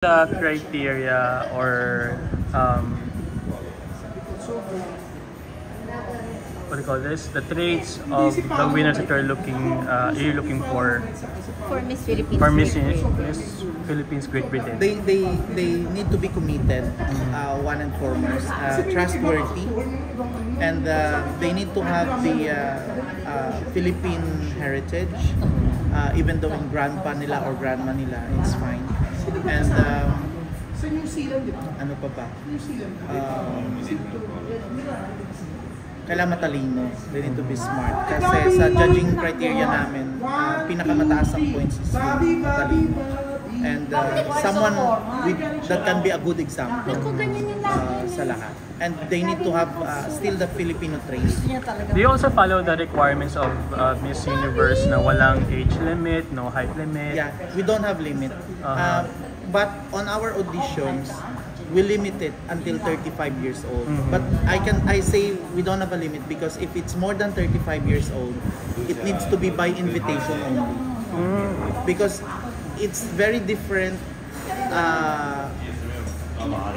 The criteria or what do you call this? The traits of the winners that you're looking For Miss Philippines. for Miss Philippines Great Britain. They need to be committed, one and foremost, trustworthy, and they need to have the Philippine heritage, even though in grandpa nila or grandma nila, it's fine. And ano pa ba? Kailangan matalino. They need to be smart. Kasi sa judging criteria namin, pinakamataas ang points is yung matalino. And someone that can be a good example sa lahat. And they need to have still the Filipino traits. Do you also follow the requirements of Miss Universe na walang age limit, no height limit? Yeah, we don't have limit. But on our auditions, we limit it until 35 years old. But I say we don't have a limit because if it's more than 35 years old, it needs to be by invitation only. Because it's very different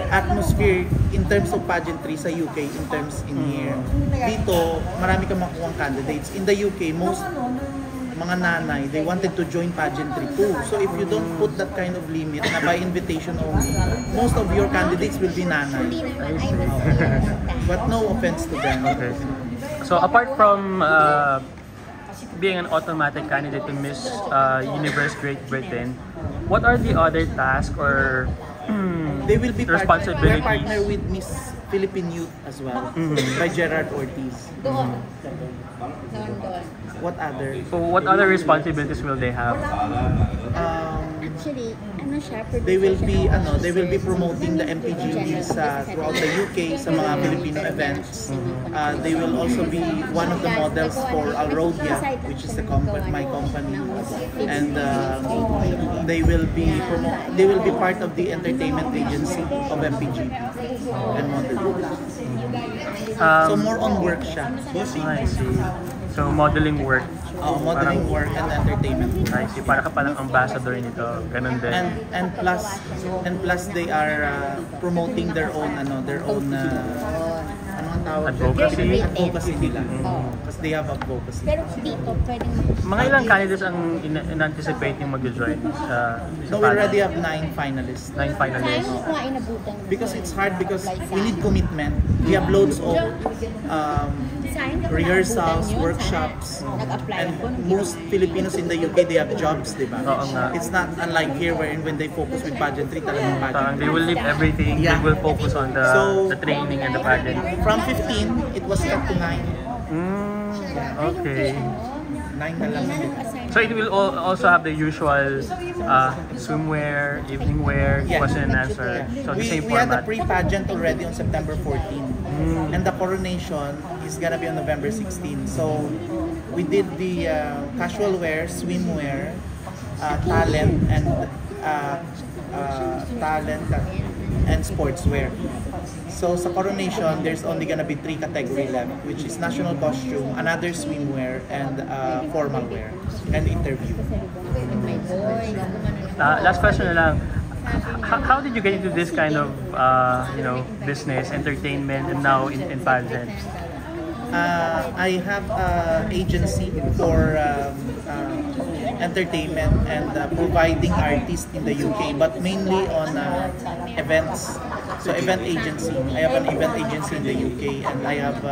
atmosphere in terms of pageantry sa UK in terms in here. Dito, marami kang makukuhang candidates. In the UK, most mga nanay, they wanted to join pageantry too. So if you don't put that kind of limit na by invitation only, most of your candidates will be nanay. But no offense to them. Okay. So apart from being an automatic candidate to Miss Universe Great Britain, what are the other tasks or They will be responsibilities? partner with Miss Philippine Youth as well, by Gerard Ortiz. Doon. What other? So what other responsibilities will they have? Actually, ano siya, They will be promoting the MPGs throughout the UK sa mga Filipino events. They will also be one of the models for Alrodia, which is my company, and they will be part of the entertainment agency of MPG and modeling. So more on work siya. I see. So modeling work. Modeling work and entertainment. I see. Para ka palang ambassador nito. Ganun din. And plus they are promoting their own ano ang tawag? Advocacy nila. Kasi they have advocacy. Pero dito, pwedeng Mga ilang candidates ang in-anticipate yung mag-join sa No, we already have 9 finalists. 9 Kaya finalists. mo kung inabutan mo. Because it's hard because we need commitment. We have loads of rehearsals, workshops, and most Filipinos in the UK, they have jobs, di ba? Oo nga. It's not unlike here wherein when they focus with pageantry, talagang Parang pageantry. they will leave everything. Yeah. They will focus on the training and the pageant. From 15, it was cut to 9. Okay. 9 na lang. So it will also have the usual swimwear, evening wear, Yeah. question and answer. So the same We had a format. pre-pageant already on September 14. And the coronation is gonna be on November 16. So we did the casual wear, swimwear, talent and sportswear. So sa coronation, there's only gonna be 3 category left, which is national costume, another swimwear, and formal wear, and interview. Last question na lang. How did you get into this kind of business, entertainment, and now in pageants? I have an agency for entertainment and providing artists in the UK, but mainly on events. So event agency. I have an event agency in the UK, and I have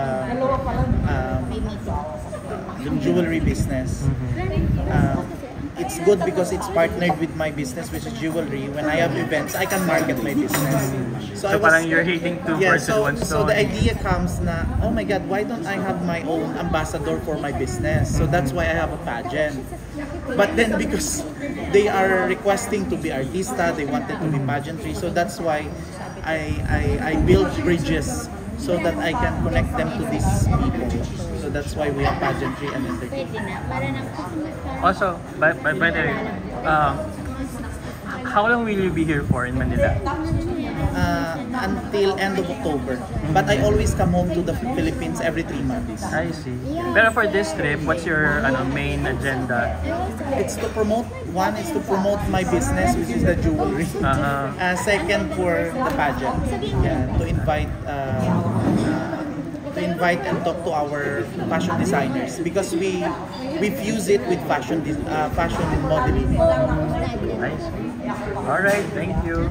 the jewelry business. It's good because it's partnered with my business, which is jewelry. When I have events, I can market my business. So parang you're hitting two birds with one so stone. the idea comes na, oh my God, why don't I have my own ambassador for my business? So that's why I have a pageant. But then because they are requesting to be artista, they wanted to be pageantry, so that's why I build bridges so that I can connect them to these people. So that's why we have pageantry and entertainment. Also, by the way, how long will you be here for in Manila? until end of October. But I always come home to the Philippines every 3 months. I see. Pero for this trip, what's your main agenda? It's to promote, one is to promote my business, which is the jewelry. Second, for the pageant. Yeah, to invite and talk to our fashion designers, because we fuse it with fashion modeling. I see. All right, thank you.